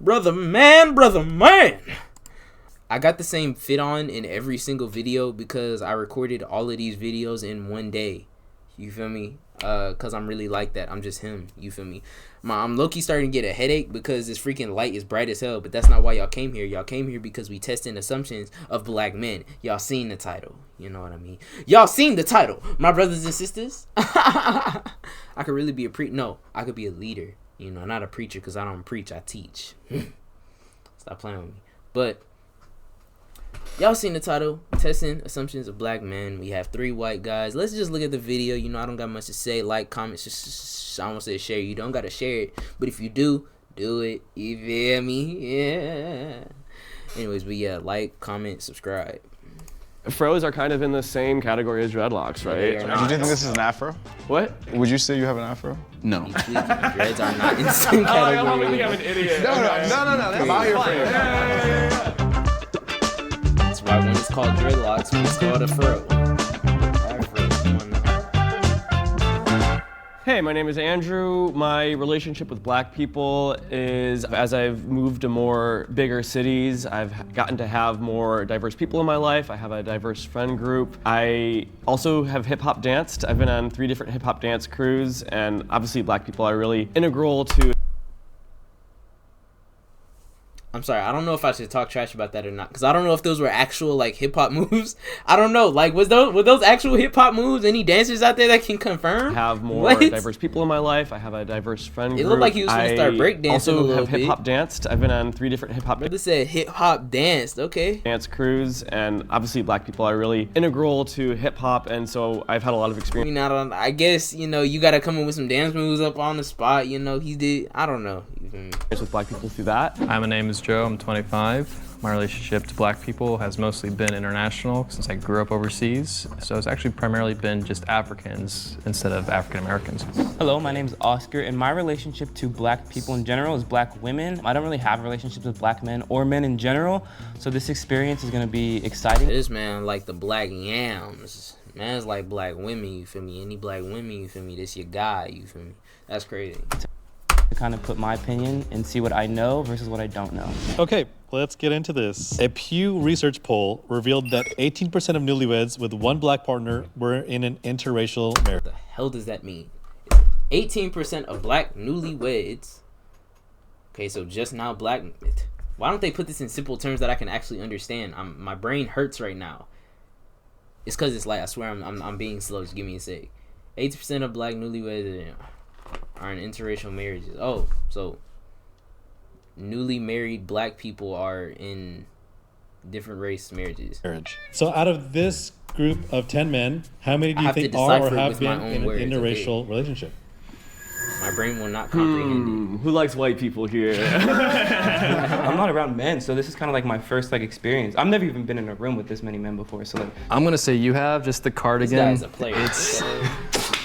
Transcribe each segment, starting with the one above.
Brother man. I got the same fit on in every single video because I recorded all of these videos in one day. You feel me? Cause I'm really like that. I'm just him. You feel me? I'm low-key starting to get a headache because this freaking light is bright as hell. But that's not why y'all came here. Y'all came here because we testing assumptions of black men. Y'all seen the title. You know what I mean? Y'all seen the title. My brothers and sisters. I could really be I could be a leader. You know, not a preacher because I don't preach. I teach. Stop playing with me. But y'all seen the title, Testing Assumptions of Black Men. We have 3 white guys. Let's just look at the video. You know, I don't got much to say. Like, comment, I don't say share. You don't got to share it. But if you do it. You feel me? Yeah. Anyways, but yeah, like, comment, subscribe. Fros are kind of in the same category as dreadlocks, right? Do you think this is an afro? What? Would you say you have an afro? No. Dreads are not in the same category. Oh, I think I'm an idiot. No. I'm out here for you. That's why when it's called dreadlocks, when it's called a fro. Hey, my name is Andrew. My relationship with black people is, as I've moved to more bigger cities, I've gotten to have more diverse people in my life. I have a diverse friend group. I also have hip-hop danced. I've been on 3 different hip-hop dance crews, and obviously black people are really integral to. I'm sorry, I don't know if I should talk trash about that or not, because I don't know if those were actual, like, hip-hop moves. I don't know, like, were those actual hip-hop moves? Any dancers out there that can confirm? I have more diverse people in my life. I have a diverse friend group. It looked like he was going to start breakdancing a little bit. I also have hip-hop danced. I've been on 3 different hip-hop. Brother said hip-hop danced, okay. Dance crews, and obviously black people are really integral to hip-hop, and so I've had a lot of experience. I guess, you know, you got to come in with some dance moves up on the spot, you know, he did, I don't know. With black people through that. Hi, my name is Joe, I'm 25. My relationship to black people has mostly been international since I grew up overseas. So it's actually primarily been just Africans instead of African Americans. Hello, my name is Oscar, and my relationship to black people in general is black women. I don't really have relationships with black men or men in general, so this experience is gonna be exciting. This man like the black yams. Man's like black women, you feel me? Any black women, you feel me? This your guy, you feel me? That's crazy. To kind of put my opinion and see what I know versus what I don't know. Okay, let's get into this. A Pew Research poll revealed that 18% of newlyweds with one black partner were in an interracial marriage. What the hell does that mean? 18% of black newlyweds. Okay, so just now black. Why don't they put this in simple terms that I can actually understand? My brain hurts right now. It's because it's like, I swear I'm being slow. Just give me a sec. 80% of black newlyweds are in interracial marriages. Oh, so newly married black people are in different race marriages. So out of this group of 10 men, how many do you think are or have been in an interracial relationship? My brain will not comprehend it. Who likes white people here? I'm not around men, so this is kind of like my first experience. I've never even been in a room with this many men before, so I'm gonna say you have just the cardigan. This guy's a player.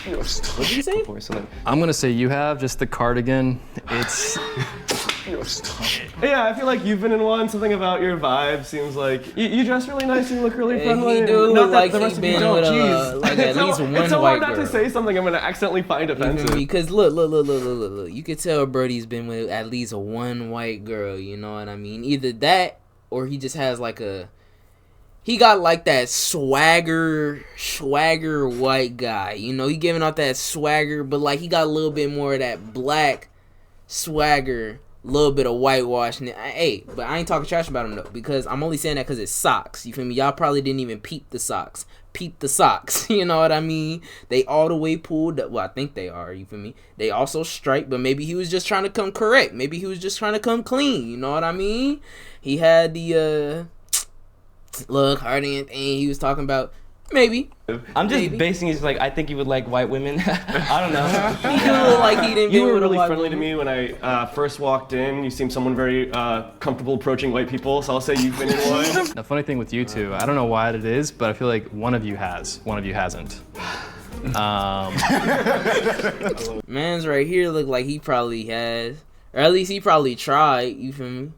What did you say? I'm gonna say you have just the cardigan. It's. Yeah, I feel like you've been in one. Something about your vibe seems like you dress really nice. You look really friendly. He do Not look that like the he rest of you been don't. with Jeez. like at least one it's so white hard not girl. to say something I'm gonna accidentally find offensive. Because look. You could tell Brody's been with at least one white girl. You know what I mean? Either that or he just has like a. He got like that swagger white guy. You know, he giving off that swagger, but like he got a little bit more of that black swagger, little bit of whitewash. Hey, but I ain't talking trash about him though, because I'm only saying that because it's socks. You feel me? Y'all probably didn't even peep the socks. You know what I mean? They all the way pulled up. Well, I think they are. You feel me? They also striped, but maybe he was just trying to come correct. Maybe he was just trying to come clean. You know what I mean? He had the look cardigan thing he was talking about. Maybe. I'm just basing it like I think you would like white women. I don't know. He looked like he didn't. You were really friendly to me when I first walked in. You seemed someone very comfortable approaching white people, so I'll say you've been in one. The funny thing with you two, I don't know why it is, but I feel like one of you has, one of you hasn't. Man's right here look like he probably has, or at least he probably tried. You feel me?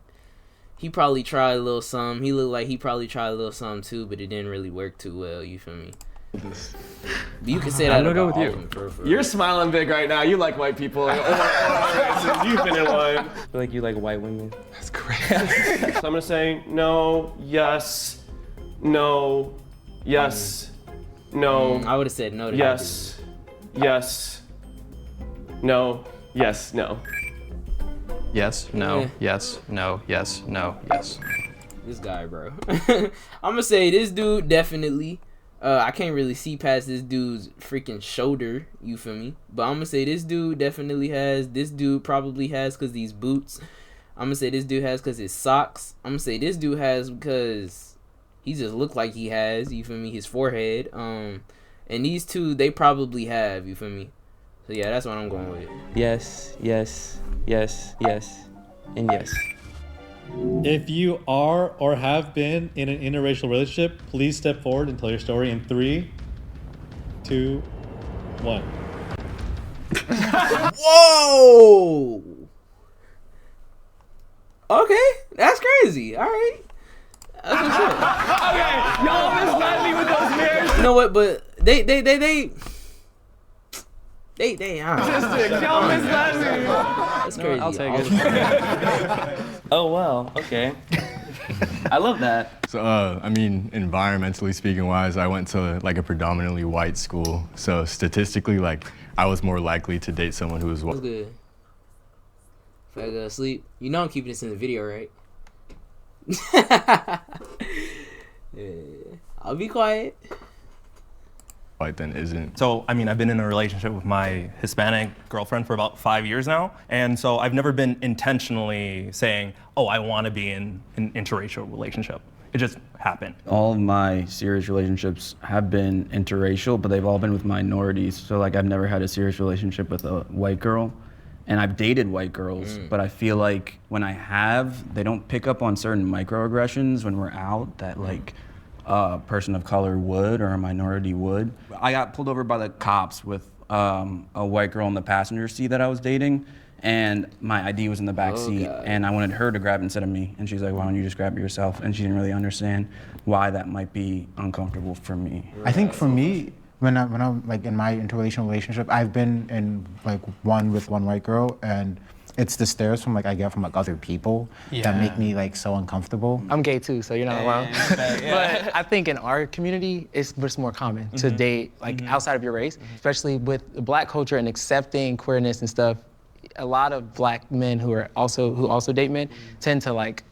He probably tried a little something. He looked like he probably tried a little something too, but it didn't really work too well. You feel me? But you can say that. I'm gonna go about with all you. of them, for You're smiling big right now. You like white people. You've been in one. I feel like you like white women. So I'm gonna say no, yes, no, yes, no, I would have said no to yes, yes, no, yes, no. Yes, no, Yeah. yes, no, yes, no, yes. this guy, bro. I'm gonna say this dude definitely. I can't really see past this dude's freaking shoulder. You feel me? But I'm gonna say this dude definitely has. This dude probably has because these boots. I'm gonna say this dude has because his socks. I'm gonna say this dude has because he just look like he has. You feel me? His forehead. And these two they probably have. You feel me? So yeah, that's what I'm going with. Yes, yes, yes, yes, and yes. If you are or have been in an interracial relationship, please step forward and tell your story in 3, 2, 1. Whoa! Okay, that's crazy. All right. That's what's up. Okay, y'all misled me with those mirrors. You know what? But they. Y'all misled me. That's crazy. I'll take All it. of them. Oh wow, okay. I love that. So, I mean, environmentally speaking wise, I went to like a predominantly white school. So statistically, like, I was more likely to date someone who was What's white. good? If I go to sleep, you know I'm keeping this in the video, right? Yeah. I'll be quiet. Than isn't. So, I mean, I've been in a relationship with my Hispanic girlfriend for about 5 years now. And so I've never been intentionally saying, oh, I want to be in an interracial relationship. It just happened. All of my serious relationships have been interracial, but they've all been with minorities. So like I've never had a serious relationship with a white girl. And I've dated white girls, but I feel like when I have, they don't pick up on certain microaggressions when we're out that like a person of color would or a minority would. I got pulled over by the cops with a white girl in the passenger seat that I was dating, and my ID was in the back seat, God. and I wanted her to grab it instead of me. And she's like, why don't you just grab it yourself? And she didn't really understand why that might be uncomfortable for me. I think for me, when I'm like in my interrelational relationship, I've been in like one with one white girl, and it's the stares from like I get from like other people that make me like so uncomfortable. I'm gay too, so you're not alone. But I think in our community, it's much more common to date like outside of your race, especially with Black culture and accepting queerness and stuff. A lot of Black men who also date men tend to like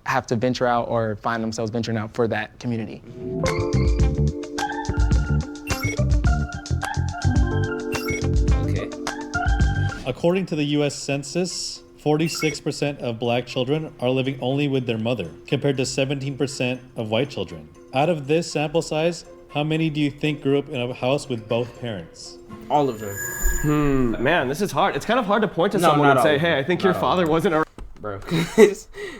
have to venture out or find themselves venturing out for that community. Okay. According to the US Census, 46% of Black children are living only with their mother, compared to 17% of white children. Out of this sample size, how many do you think grew up in a house with both parents? All of them. Man, this is hard. It's kind of hard to point to No, someone not and all say, of hey, them. I think Not your all father wasn't a... Bro.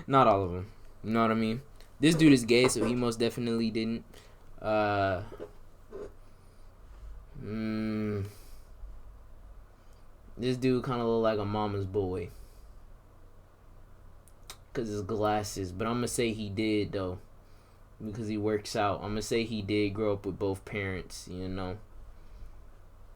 Not all of them. You know what I mean? This dude is gay, so he most definitely didn't. This dude kind of look like a mama's boy. Because his glasses. But I'm going to say he did, though. Because he works out. I'm going to say he did grow up with both parents, you know.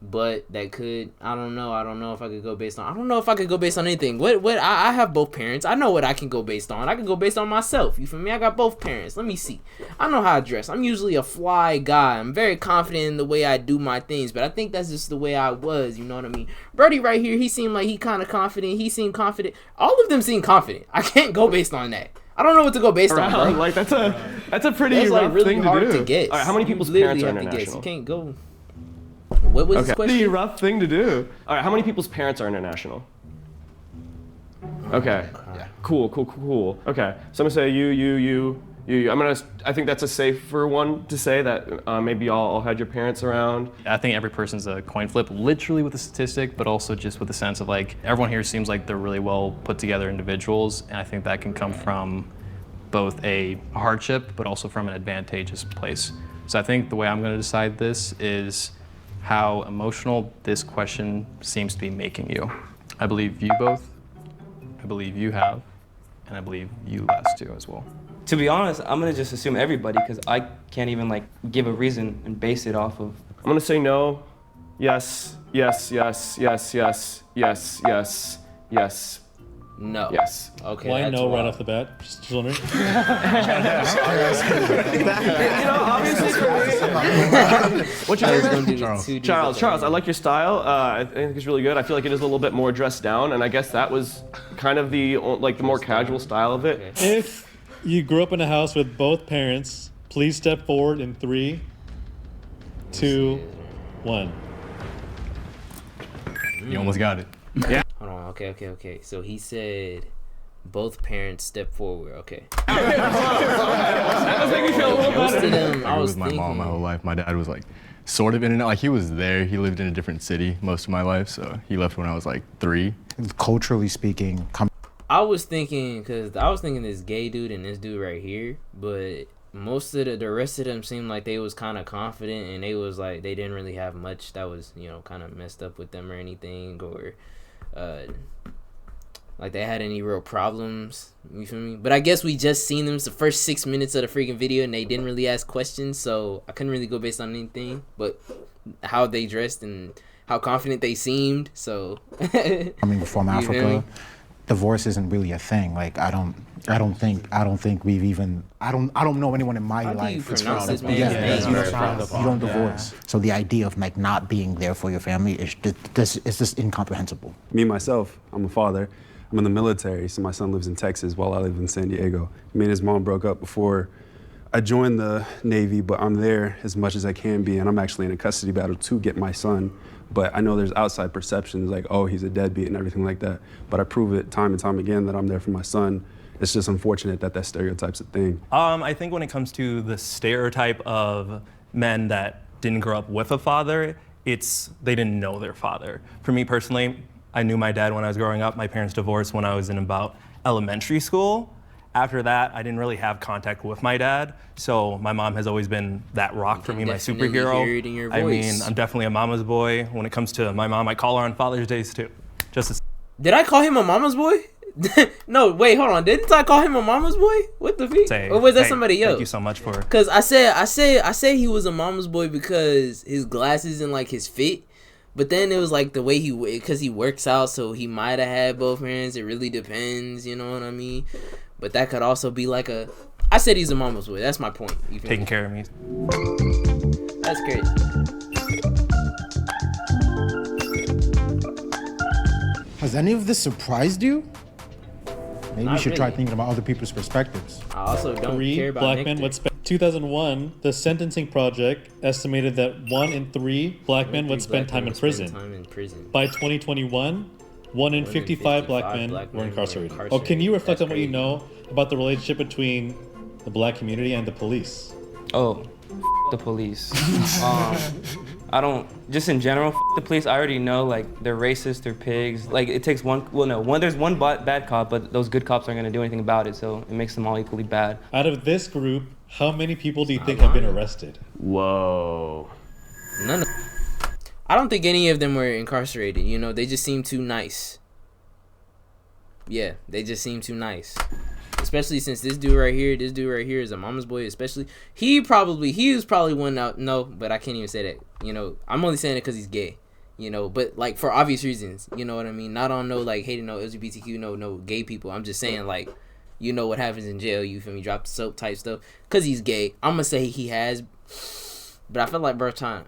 But that could, I don't know if I could go based on, anything. I have both parents. I know what I can go based on. I can go based on myself. You feel me? I got both parents. Let me see. I know how I dress. I'm usually a fly guy. I'm very confident in the way I do my things, but I think that's just the way I was. You know what I mean? Brody right here, he seemed like he kind of confident. He seemed confident. All of them seem confident. I can't go based on that. I don't know what to go based on, bro. Like that's a pretty That's rough like really thing hard to do. to guess. All right, how many You people's literally parents are have to guess. international? You can't go. What was his question? Pretty rough thing to do. All right, how many people's parents are international? Okay. Yeah. Cool. Okay, so I'm gonna say you. I think that's a safer one to say that maybe y'all had your parents around. I think every person's a coin flip, literally with a statistic, but also just with the sense of like, everyone here seems like they're really well put together individuals, and I think that can come from both a hardship, but also from an advantageous place. So I think the way I'm gonna decide this is how emotional this question seems to be making you. I believe you both. I believe you have. and I believe you last too as well. To be honest, I'm gonna just assume everybody because I can't even like give a reason and base it off of. I'm gonna say no, yes, yes, yes, yes, yes, yes, yes, yes. No. Yes. Okay. Why that's no right wild. off the bat? Just wondering. Obviously for me. What's your name? Charles. Charles, I like your style. I think it's really good. I feel like it is a little bit more dressed down, and I guess that was kind of the more casual style of it. If you grew up in a house with both parents, please step forward in 3, 2, 1. You almost got it. Yeah. Hold on. Okay. So he said both parents step forward. Okay. That was making me feel a little Most better. of them, I It was was my thinking. mom my whole life. My dad was like sort of in and out. Like he was there. He lived in a different city most of my life. So he left when I was like 3. Culturally speaking, I was thinking this gay dude and this dude right here, but most of the rest of them seemed like they was kind of confident and they was like they didn't really have much that was kind of messed up with them or anything, or like they had any real problems. You feel me? But I guess we just seen them the first 6 minutes of the freaking video and they didn't really ask questions, so I couldn't really go based on anything but how they dressed and how confident they seemed. So coming from You feel me? Africa, divorce isn't really a thing. Like I don't think we've even. I don't know anyone in my How do you life. pronounce this man's Yeah, name? you don't divorce. So the idea of like not being there for your family is just incomprehensible. Me, myself, I'm a father. I'm in the military, so my son lives in Texas while I live in San Diego. Me and his mom broke up before I joined the Navy, but I'm there as much as I can be, and I'm actually in a custody battle to get my son. But I know there's outside perceptions like, oh, he's a deadbeat and everything like that. But I prove it time and time again that I'm there for my son. It's just unfortunate that that stereotype's a thing. I think when it comes to the stereotype of men that didn't grow up with a father, it's they didn't know their father. For me personally, I knew my dad when I was growing up. My parents divorced when I was in about elementary school. After that, I didn't really have contact with my dad, so my mom has always been that rock for me, my definitely superhero. hear it in your I mean, voice. I'm definitely a mama's boy. When it comes to my mom, I call her on Father's Days too. Just as Did I call him a mama's boy? No, wait, hold on. Didn't I call him a mama's boy? What the fuck? say, Or was that hey, somebody else? Thank you so much for. Cause I said he was a mama's boy because his glasses and like his fit, but then it was like the way because he works out, so he might have had both parents. It really depends, you know what I mean? But that could also be like I said he's a mama's boy. That's my point. You feel Taking me? care of me. That's great. Has any of this surprised you? Maybe you Not should try really. thinking about other people's perspectives. I also don't 3 care about black nectar. men would spend. 2001, the Sentencing Project estimated that 1 in 3 black men would spend time in prison. By 2021, 1 in 55 black men were incarcerated. Oh, can you reflect on what you know about the relationship between the black community and the police? Oh, the police. I don't, just in general, the police. I already know, like, they're racist, they're pigs. Like, it takes there's one bad cop, but those good cops aren't gonna do anything about it, so it makes them all equally bad. Out of this group, how many people do you think have been arrested? Whoa. None of I don't think any of them were incarcerated. They just seem too nice. Yeah, they just seem too nice. Especially since this dude right here is a mama's boy. Especially he was probably one out. No, but I can't even say that. I'm only saying it because he's gay. But like for obvious reasons. You know what I mean? Not on no like hating no LGBTQ, no gay people. I'm just saying like, what happens in jail. You feel me? Drop the soap type stuff. Cause he's gay. I'm gonna say he has. But I feel like bro time.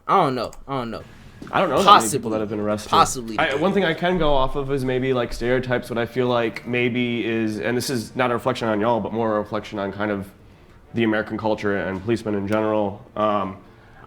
I don't know. I don't know that many Possibly. people that have been arrested. Possibly. One thing I can go off of is maybe like stereotypes. What I feel like maybe is, and this is not a reflection on y'all, but more a reflection on kind of the American culture and policemen in general. I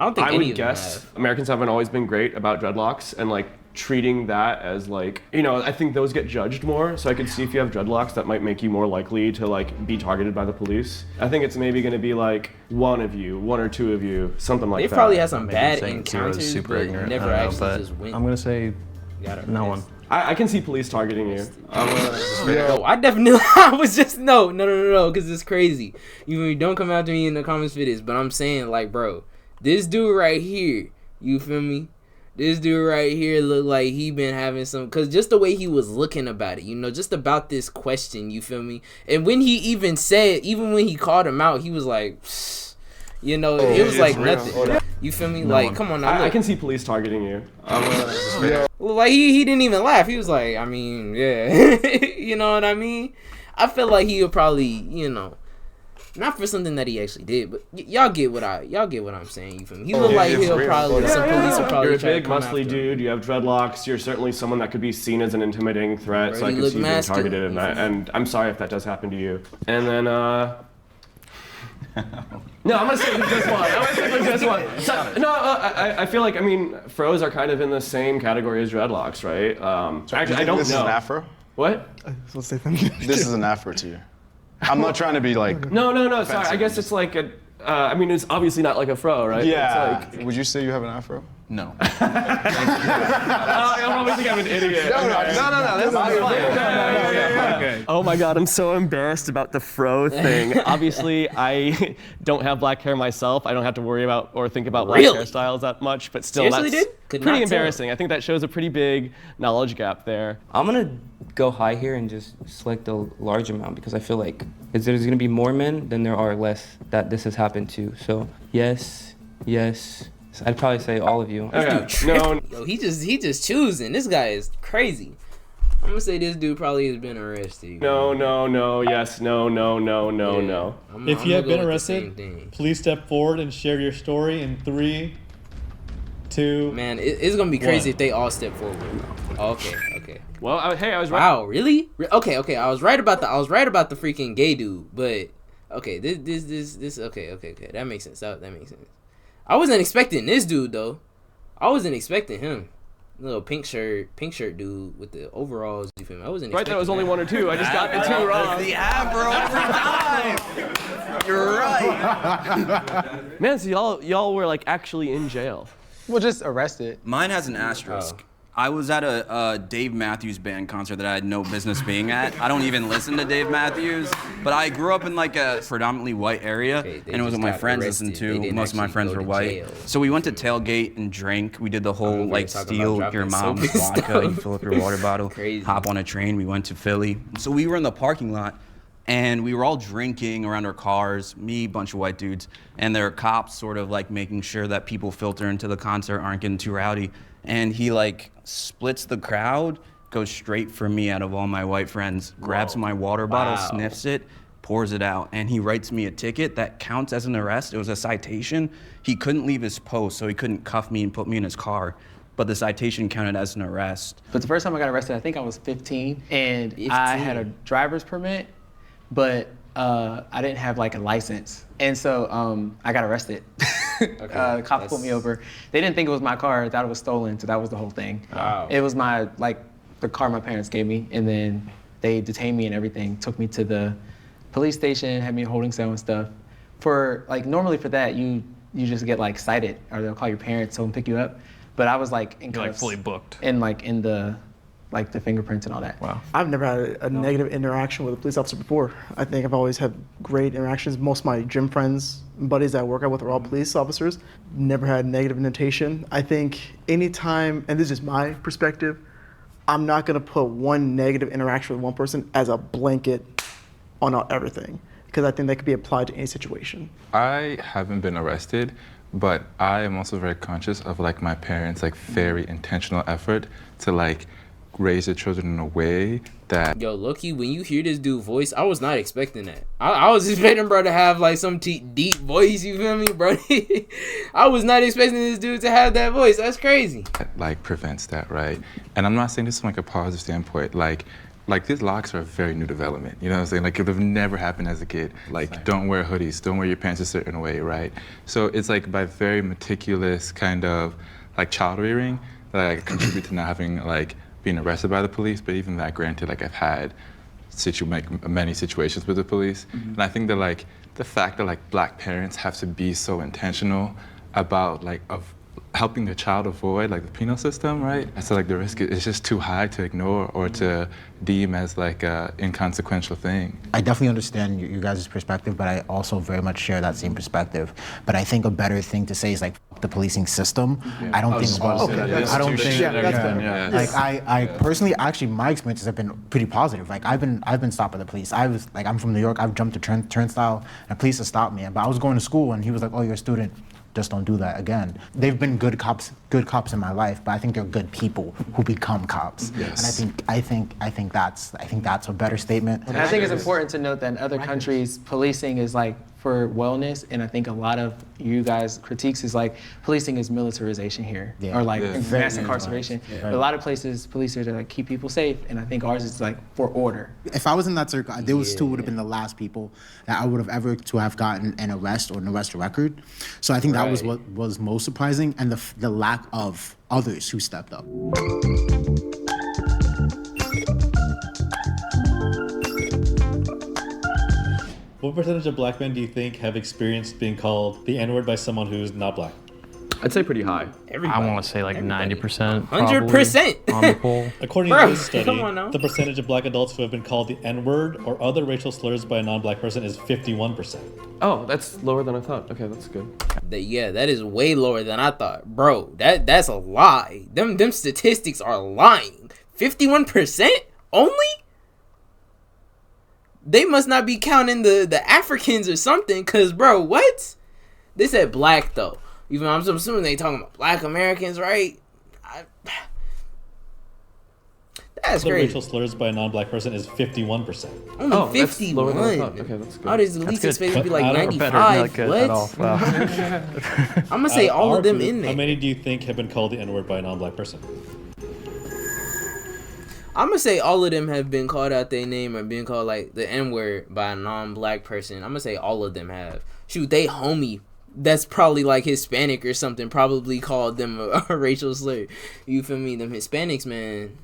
don't think I any would of them guess have. Americans haven't always been great about dreadlocks and like treating that as like, I think those get judged more. So I could see if you have dreadlocks, that might make you more likely to like be targeted by the police. I think it's maybe going to be like one or two of you, something like They that. probably had some Maybe bad saying zero is encounters, super but ignorant. never I don't know, actually but just went. I'm gonna say Got no arrested. one. I can see police targeting you. No, I definitely. I was just no, because it's crazy. You don't come after me in the comments for this, but I'm saying like, bro, this dude right here, you feel me? This dude right here looked like he been having some, cause just the way he was looking about it, you know, just about this question, you feel me? And when he even when he called him out, he was like, you know, it was like nothing. You feel me? Like, come on now. I can see police targeting you. Like he didn't even laugh. He was like, I mean, yeah, you know what I mean? I feel like he would probably, you know, not for something that he actually did, but y'all get what I'm saying. You feel me? He look like he'll probably some police will probably. You're a try big, to come muscly after dude. You have dreadlocks. You're certainly someone that could be seen as an intimidating threat. Bro, so I you could look see you being masculine. targeted, and I'm sorry if that does happen to you. And then no, I'm gonna stick with this one. So, no, I feel like, I mean, fros are kind of in the same category as dreadlocks, right? Actually, I don't know. This is an afro? What? This is an afro to you. I'm not trying to be like. No. Sorry. I guess it's like a. I mean, it's obviously not like a fro, right? Yeah. It's like, Would you say you have an afro? No. I'll probably think I'm an idiot. No. That's Okay. Oh my God, I'm so embarrassed about the fro thing. Obviously, I don't have black hair myself. I don't have to worry about or think about black hairstyles that much, but still, Seriously, that's dude? pretty embarrassing. I think that shows a pretty big knowledge gap there. I'm gonna go high here and just select a large amount because I feel like there's gonna be more men than there are less that this has happened to. So yes. I'd probably say all of you. Okay. No. Yo, he just choosing. This guy is crazy. I'm gonna say this dude probably has been arrested. No. Yes. No. If you have been arrested, please step forward and share your story in 3, 2. Man, it's gonna be crazy if they all step forward. Oh, okay. Well, I was right. Wow, really? Okay. I was right about the freaking gay dude, but okay, this okay. That makes sense. That makes sense. I wasn't expecting this dude though. I wasn't expecting him. Little pink shirt dude with the overalls. You feel me? I wasn't right. That was only 1 or 2. I just got the 2 wrong. The afro every time. You're right. Man, so y'all were like actually in jail. Well, just arrested. Mine has an asterisk. I was at a Dave Matthews Band concert that I had no business being at. I don't even listen to Dave Matthews, but I grew up in like a predominantly white area, and it was what my friends listened to. Most of my friends were white. So we went to tailgate and drank. We did the whole like steal your mom's vodka, you fill up your water bottle, hop on a train. We went to Philly. So we were in the parking lot, and we were all drinking around our cars, me, bunch of white dudes, and there are cops sort of like making sure that people filter into the concert aren't getting too rowdy. And he like splits the crowd, goes straight for me out of all my white friends, grabs my water bottle, sniffs it, pours it out, and he writes me a ticket that counts as an arrest. It was a citation. He couldn't leave his post, so he couldn't cuff me and put me in his car, but the citation counted as an arrest. But the first time I got arrested, I think I was 15, and I had a driver's permit, but I didn't have like a license. And so I got arrested. The cops pulled me over. They didn't think it was my car, thought it was stolen, so that was the whole thing. Wow. It was the car my parents gave me, and then they detained me and everything, took me to the police station, had me in a holding cell and stuff. For like, normally for that, you just get like cited, or they'll call your parents, so pick you up. But I was like in You're like fully booked. And like in the fingerprints and all that. Wow. I've never had a negative interaction with a police officer before. I think I've always had great interactions. Most of my gym friends and buddies that I work out with are all police officers. Never had negative intonation. I think anytime, and this is my perspective, I'm not gonna put one negative interaction with one person as a blanket on everything, because I think that could be applied to any situation. I haven't been arrested, but I am also very conscious of like my parents' like very intentional effort to like raise their children in a way that. Yo, Loki, when you hear this dude's voice, I was not expecting that. I was expecting bro to have like some deep voice, you feel me, bro? I was not expecting this dude to have that voice. That's crazy. Like prevents that, right? And I'm not saying this from like a positive standpoint. Like these locks are a very new development. You know what I'm saying? Like it would have never happened as a kid. Like don't wear hoodies, don't wear your pants a certain way, right? So it's like by very meticulous kind of like child rearing that I contribute to not having like being arrested by the police. But even that, granted, like I've had many situations with the police. And I think that like the fact that like black parents have to be so intentional about like of helping the child avoid like the penal system, right? I feel like the risk is just too high to ignore or to deem as like a inconsequential thing. I definitely understand you guys' perspective, but I also very much share that same perspective. But I think a better thing to say is like f- the policing system. I don't think. I don't think. I personally, actually, my experiences have been pretty positive. Like I've been stopped by the police. I'm from New York. I've jumped a turnstile, and police have stopped me. But I was going to school, and he was like, "Oh, you're a student. Just don't do that again." They've been good cops in my life, but I think they're good people who become cops. Yes. And I think that's a better statement. And I think it's important to note that in other countries, policing is like for wellness, and I think a lot of you guys' critiques is like policing is militarization here, or like mass incarceration. But a lot of places, police are to like keep people safe, and I think ours is like for order. If I was in that circle, those two would have been the last people that I would have ever to have gotten an arrest or an arrest record. So I think that was what was most surprising, and the lack of others who stepped up. What percentage of black men do you think have experienced being called the N-word by someone who's not black? I'd say pretty high. I want to say like 90%. 100% on the poll. According to this study, the percentage of black adults who have been called the N-word or other racial slurs by a non-black person is 51%. Oh, that's lower than I thought. Okay, that's good. Yeah, that is way lower than I thought, bro. That's a lie. Them statistics are lying. 51% only. They must not be counting the Africans or something, cause bro, what? They said black though. Even I'm assuming they talking about black Americans, right? That's the crazy. Racial slurs by a non-black person is 51%. Only 51. Okay, that's good. All these least expected to be like I don't- 95. Good What? at all. Wow. I'm gonna say all of them in there. How many do you think have been called the N-word by a non-black person? I'm gonna say all of them have been called out their name or been called like the N-word by a non-black person. I'm gonna say all of them have. Shoot, they homie that's probably like Hispanic or something probably called them a racial slur. You feel me? Them Hispanics, man.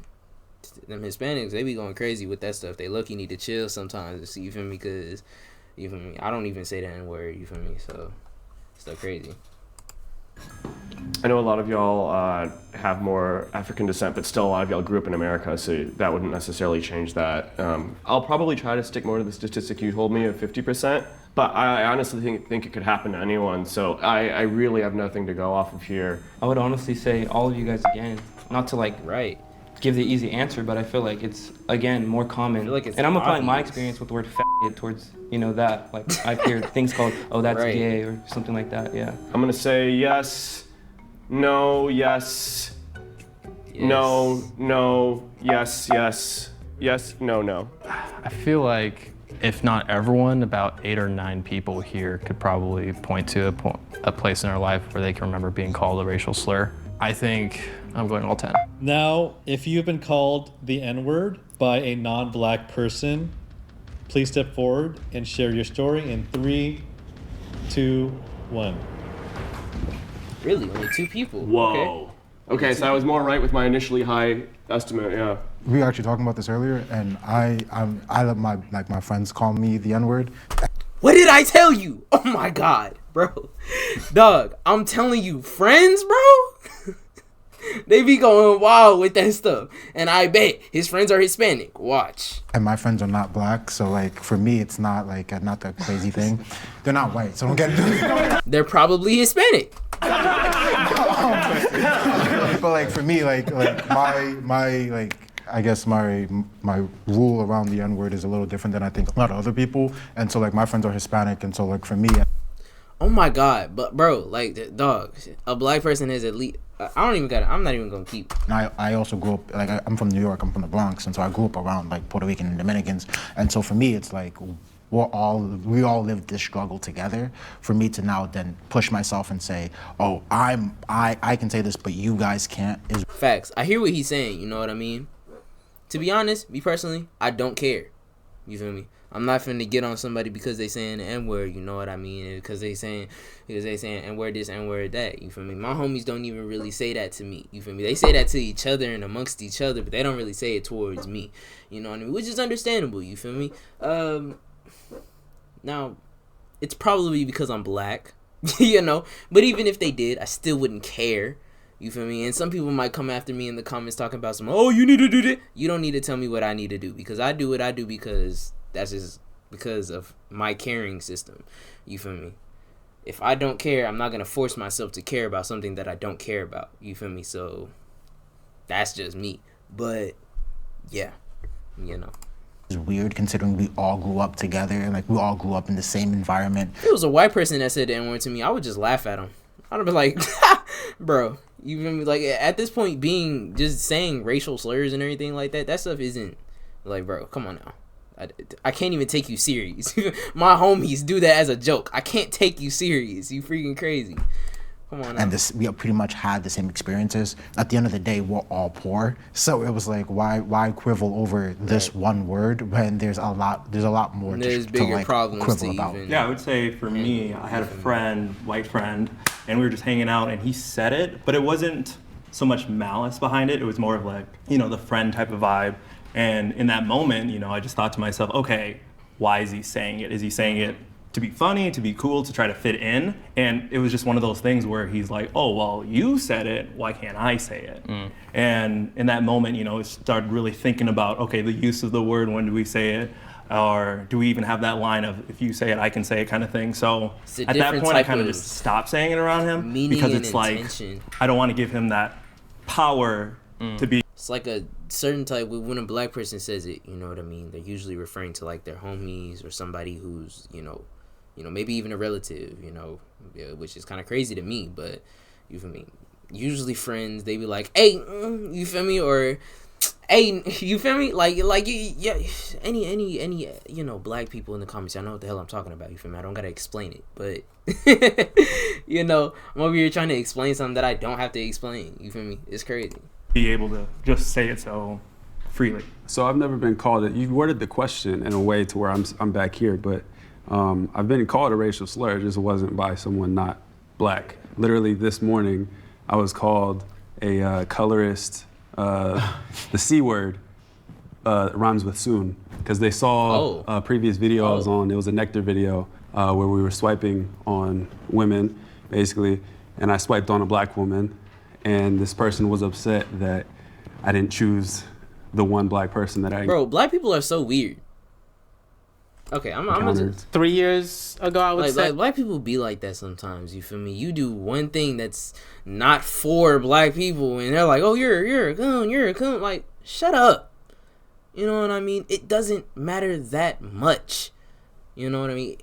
Them Hispanics, they be going crazy with that stuff. They look, you need to chill sometimes. You feel me? Because, you feel me? I don't even say the N-word. You feel me? So, it's so crazy. I know a lot of y'all have more African descent, but still a lot of y'all grew up in America, so that wouldn't necessarily change that. I'll probably try to stick more to the statistic you told me of 50%, but I honestly think it could happen to anyone, so I really have nothing to go off of here. I would honestly say all of you guys again, not to like give the easy answer, but I feel like it's again more common. And I'm applying my experience with the word faggot towards that. Like I hear things called, oh, that's gay or something like that. Yeah. I'm gonna say yes, no, yes, no, yes, no. I feel like if not everyone, about 8 or 9 people here could probably point to a place in our life where they can remember being called a racial slur. I think I'm going all 10. Now, if you've been called the N-word by a non-black person, please step forward and share your story in 3, 2, 1. Really, only 2 people. Whoa. Okay, so I was more right with my initially high estimate. Yeah. We were actually talking about this earlier, and I let my friends call me the N-word. What did I tell you? Oh my God, bro. Dog, I'm telling you, friends, bro. They be going wild with that stuff. And I bet his friends are Hispanic. Watch. And my friends are not black, so like for me, it's not like not a crazy thing. They're not white, so don't get it. They're probably Hispanic. But like for me, like my I guess my rule around the N-word is a little different than I think a lot of other people. And so like my friends are Hispanic, and so like for me. Oh my God, but bro, like dog, a black person is at least. I'm not even gonna keep. And I also grew up, like I'm from New York, I'm from the Bronx, and so I grew up around like Puerto Rican and Dominicans. And so for me, it's like we all lived this struggle together. For me to now then push myself and say, oh, I can say this, but you guys can't. Is facts. I hear what he's saying. You know what I mean? To be honest, me personally, I don't care. You feel me? I'm not finna get on somebody because they saying the N-word, you know what I mean? Because they saying N-word this, N-word that, you feel me? My homies don't even really say that to me, you feel me? They say that to each other and amongst each other, but they don't really say it towards me, you know what I mean? Which is understandable, you feel me? Now, it's probably because I'm black, You know, but even if they did, I still wouldn't care. You feel me? And some people might come after me in the comments talking about some, oh, you need to do that. You don't need to tell me what I need to do, because I do what I do because that's just because of my caring system. You feel me? If I don't care, I'm not going to force myself to care about something that I don't care about. You feel me? So that's just me. But yeah, you know. It's weird considering we all grew up together, like we all grew up in the same environment. If it was a white person that said the N-word to me, I would just laugh at him. I'd be like, bro, you feel me? Like, at this point, just saying racial slurs and everything like that stuff isn't, like, bro, come on now. I can't even take you serious. My homies do that as a joke. I can't take you serious. You freaking crazy. Come on now. And we pretty much had the same experiences. At the end of the day, we're all poor. So it was like, why quibble over this one word when there's a lot more there's bigger like, problems quibble to about. even. Yeah, I would say for me, I had a friend, white friend, and we were just hanging out, and he said it, but it wasn't so much malice behind it. It was more of like, you know, the friend type of vibe. And in that moment, you know, I just thought to myself, okay, why is he saying it? Is he saying it to be funny, to be cool, to try to fit in? And it was just one of those things where he's like, oh, well, you said it, why can't I say it? And in that moment, you know, I started really thinking about, okay, the use of the word, when do we say it? Or do we even have that line of, if you say it, I can say it kind of thing? So at that point, I kind of just stopped saying it around him, because it's like, I don't want to give him that power to be. It's like a certain type, when a black person says it, you know what I mean? They're usually referring to like their homies or somebody who's, you know, maybe even a relative, you know, which is kind of crazy to me, but you feel me? Usually friends, they be like, hey, you feel me? Or, hey, you feel me? Like, yeah, any, you know, black people in the comments, I know what the hell I'm talking about, you feel me? I don't gotta explain it, but, you know, I'm over here trying to explain something that I don't have to explain, you feel me? It's crazy. Be able to just say it so freely. So I've never been called it. You worded the question in a way to where I'm back here, but I've been called a racial slur. It just wasn't by someone not black. Literally this morning, I was called a colorist. The C word rhymes with soon, because they saw a previous video I was on. It was a Nectar video where we were swiping on women, basically, and I swiped on a black woman. And this person was upset that I didn't choose the one black person that I. Bro, black people are so weird. Okay, I'm gonna 3 years ago, I would say. Like, black people be like that sometimes. You feel me? You do one thing that's not for black people, and they're like, "Oh, you're a coon, you're a coon." Like, shut up. You know what I mean? It doesn't matter that much. You know what I mean?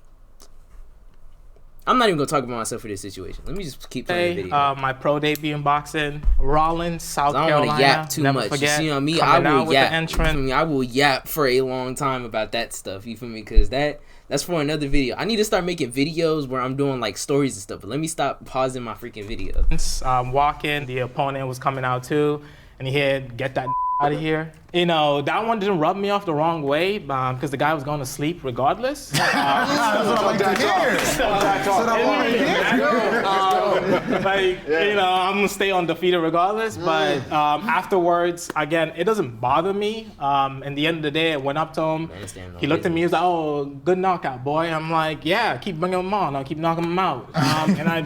I'm not even gonna talk about myself for this situation. Let me just keep playing the video. My pro debut in boxing, Rollins, South Carolina. I don't want to yap too Never much. Forget, you see, on me, I will yap. You feel me? I will yap for a long time about that stuff. You feel me? Because that's for another video. I need to start making videos where I'm doing like stories and stuff. But let me stop pausing my freaking video. Walking, the opponent was coming out too, and he had get that out of here. You know, that one didn't rub me off the wrong way because the guy was going to sleep regardless. Like, you know, I'm gonna stay undefeated regardless. But afterwards, again, it doesn't bother me. In the end of the day, I went up to him. He looked at me. He was like, "Oh, good knockout, boy." I'm like, "Yeah, keep bringing him on. I'll keep knocking him out." And I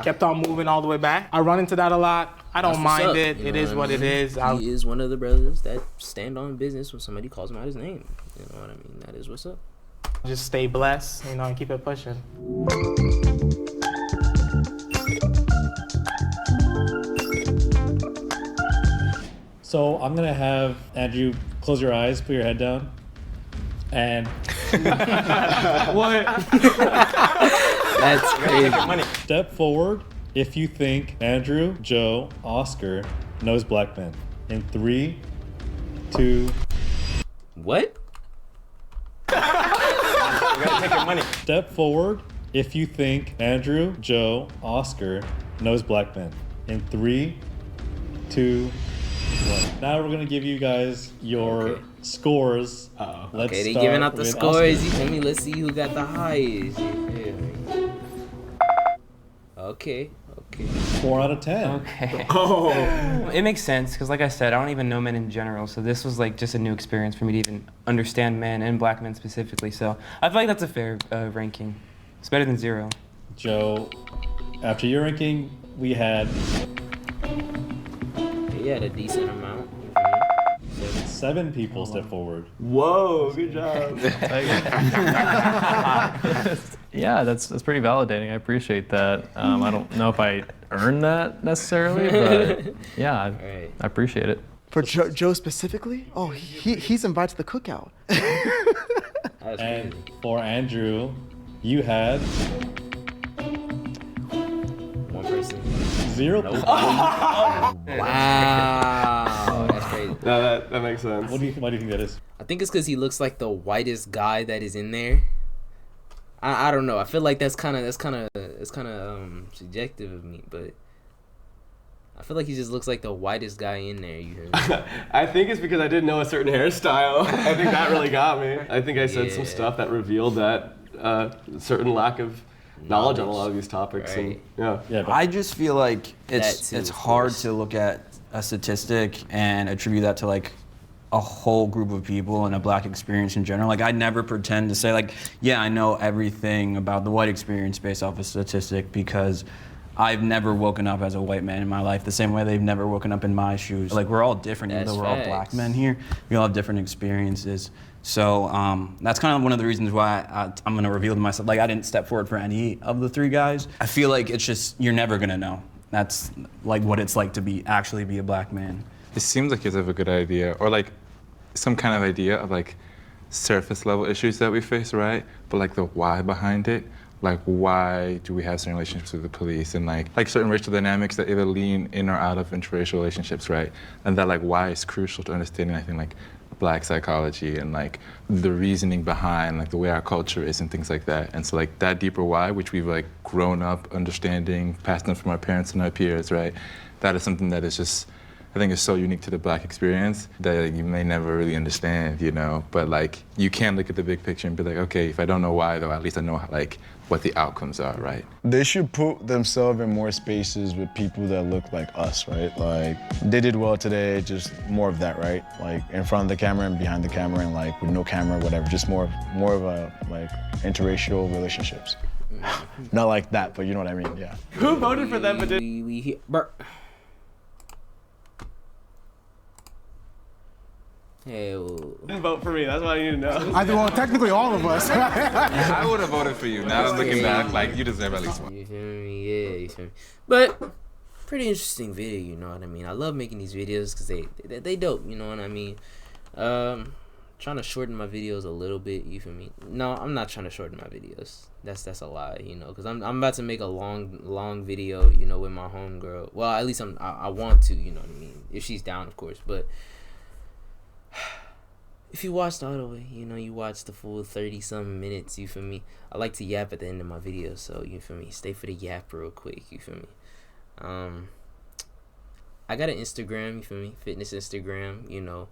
kept on moving all the way back. I run into that a lot. I don't mind it. It is what it is. He is one of the brothers that stand on business when somebody calls him out his name. You know what I mean? That is what's up. Just stay blessed, you know, and keep it pushing. So I'm gonna have Andrew close your eyes, put your head down, and what? That's crazy. Step forward if you think Andrew, Joe, Oscar knows black men. In 3, 2. What? We gotta take your money. Step forward if you think Andrew, Joe, Oscar knows black men. In 3, 2, 1. Now we're gonna give you guys your scores. Let's okay, they start giving out the with scores. Oscar. You feel me? Let's see who got the highest. You feel me? Okay. 4 out of 10. Okay. Oh. It makes sense because, like I said, I don't even know men in general, so this was like just a new experience for me to even understand men and black men specifically. So I feel like that's a fair ranking. It's better than 0. Joe, after your ranking, we had He had a decent amount. 7 people step forward. Whoa, good job. Yeah, that's pretty validating. I appreciate that. I don't know if I earned that necessarily, but yeah, I appreciate it. For Joe specifically, he's invited to the cookout. And for Andrew, you had 1 person. 0. Nope. Wow, that's crazy. No, that makes sense. Why do you think that is? I think it's because he looks like the whitest guy that is in there. I don't know. I feel like that's kind of subjective of me, but I feel like he just looks like the whitest guy in there. You hear me? I think it's because I didn't know a certain hairstyle. I think that really got me. I think I said some stuff that revealed that certain lack of knowledge on a lot of these topics. Right. And I just feel like it's That too, of hard course. to look at a statistic and attribute that to like a whole group of people and a black experience in general. Like I never pretend to say like, yeah, I know everything about the white experience based off a statistic because I've never woken up as a white man in my life the same way they've never woken up in my shoes. Like we're all different, even That's though we're all facts. black men here. We all have different experiences. So that's kind of one of the reasons why I'm gonna reveal to myself, like I didn't step forward for any of the 3 guys. I feel like it's just, you're never gonna know. That's like what it's like to actually be a black man. It seems like you have a good idea, or like some kind of idea of like surface level issues that we face, right? But like the why behind it, like why do we have certain relationships with the police, and like certain racial dynamics that either lean in or out of interracial relationships, right? And that like why is crucial to understanding, I think, like black psychology and like the reasoning behind like the way our culture is and things like that. And so like that deeper why, which we've like grown up understanding, passed on from our parents and our peers, right? That is something that is just, I think is so unique to the black experience that like, you may never really understand, you know? But like you can look at the big picture and be like, okay, if I don't know why though, at least I know like what the outcomes are, right? They should put themselves in more spaces with people that look like us, right? Like, they did well today, just more of that, right? Like, in front of the camera and behind the camera and like, with no camera, whatever, just more of a, like, interracial relationships. Not like that, but you know what I mean, yeah. who voted for them but didn't? Didn't vote for me. That's what I need to know. Well, technically all of us. I would have voted for you. Now I'm looking back, like you deserve at least one. You feel me? Yeah, you feel me? But pretty interesting video, you know what I mean? I love making these videos because they dope, you know what I mean? Trying to shorten my videos a little bit, you feel me? No, I'm not trying to shorten my videos. That's a lie, you know, because I'm about to make a long video, you know, with my homegirl. Well, at least I want to, you know what I mean? If she's down, of course, but if you watched all the way, you know, you watch the full 30-something minutes, you feel me? I like to yap at the end of my videos, so you feel me? Stay for the yap real quick, you feel me? I got an Instagram, you feel me? Fitness Instagram, you know.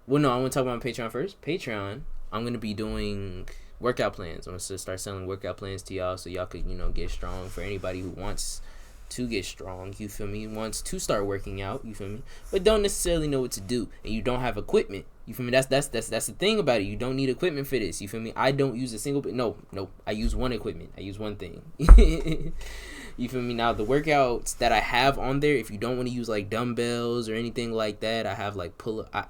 Well, no, I want to talk about my Patreon first. Patreon, I'm going to be doing workout plans. I'm going to start selling workout plans to y'all so y'all could, you know, get strong. For anybody who wants to get strong, you feel me, wants to start working out, you feel me, but don't necessarily know what to do, and you don't have equipment, you feel me. That's the thing about it. You don't need equipment for this, you feel me. I don't use a single no I use one equipment. I use one thing. You feel me. Now the workouts that I have on there, if you don't want to use like dumbbells or anything like that, I have like I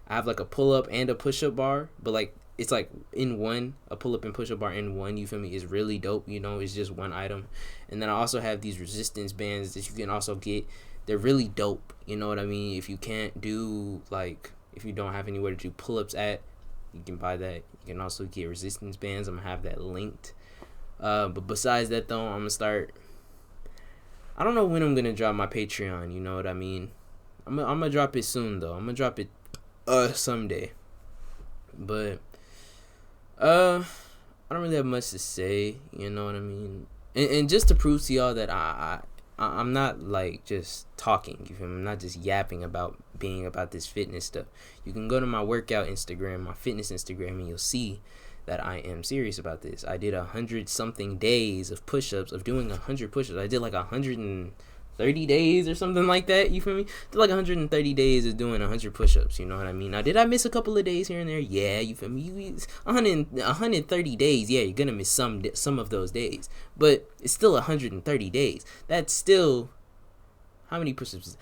have like a pull-up and a push-up bar, but like it's like in one, a pull-up and push-up bar in one, you feel me, is really dope, you know, it's just one item. And then I also have these resistance bands that you can also get. They're really dope, you know what I mean? If you can't do, like, if you don't have anywhere to do pull-ups at, you can buy that. You can also get resistance bands. I'm gonna have that linked. But besides that though, I'm gonna start, I don't know when I'm gonna drop my Patreon, you know what I mean? I'm gonna drop it soon though. I'm gonna drop it someday. But I don't really have much to say, you know what I mean? And just to prove to y'all that I'm not like just talking, you feel me? I'm not just yapping about being about this fitness stuff. You can go to my workout Instagram, my fitness Instagram, and you'll see that I am serious about this. I did 100-something days of push-ups, of doing 100 push-ups. I did like 130 30 days or something like that. You feel me? Did like 130 days of doing 100 push-ups. You know what I mean? Now, did I miss a couple of days here and there? Yeah, you feel me? 130 days. Yeah, you're gonna miss some of those days, but it's still 130 days. That's still how many push-ups?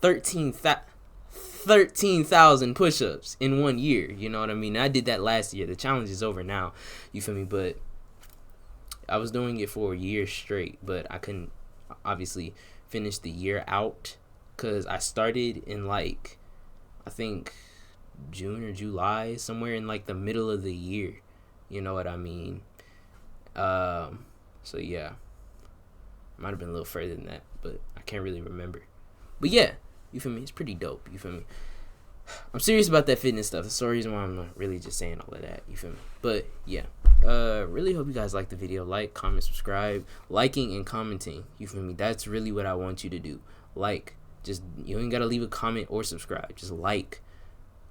13,000 push-ups in 1 year. You know what I mean? I did that last year. The challenge is over now. You feel me? But I was doing it for a year straight, but I couldn't obviously finish the year out because I started in like, I think June or July, somewhere in like the middle of the year. You know what I mean? So yeah, might have been a little further than that, but I can't really remember. But yeah, you feel me? It's pretty dope. You feel me? I'm serious about that fitness stuff. That's the reason why I'm not really just saying all of that. You feel me? But yeah, really hope you guys like the video. Like, comment, subscribe. Liking and commenting. You feel me? That's really what I want you to do. Like, just, you ain't gotta leave a comment or subscribe. Just like.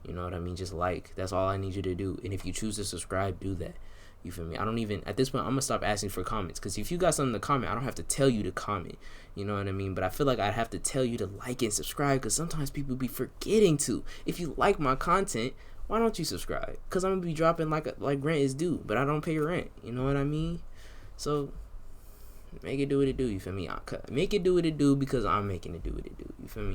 You know what I mean? Just like. That's all I need you to do. And if you choose to subscribe, do that. You feel me? I don't even, at this point, I'm gonna stop asking for comments, because if you got something to comment, I don't have to tell you to comment. You know what I mean? But I feel like I'd have to tell you to like and subscribe, because sometimes people be forgetting to. If you like my content, why don't you subscribe? Because I'm gonna be dropping like rent is due, but I don't pay rent. You know what I mean? So make it do what it do. You feel me? Make it do what it do, because I'm making it do what it do. You feel me?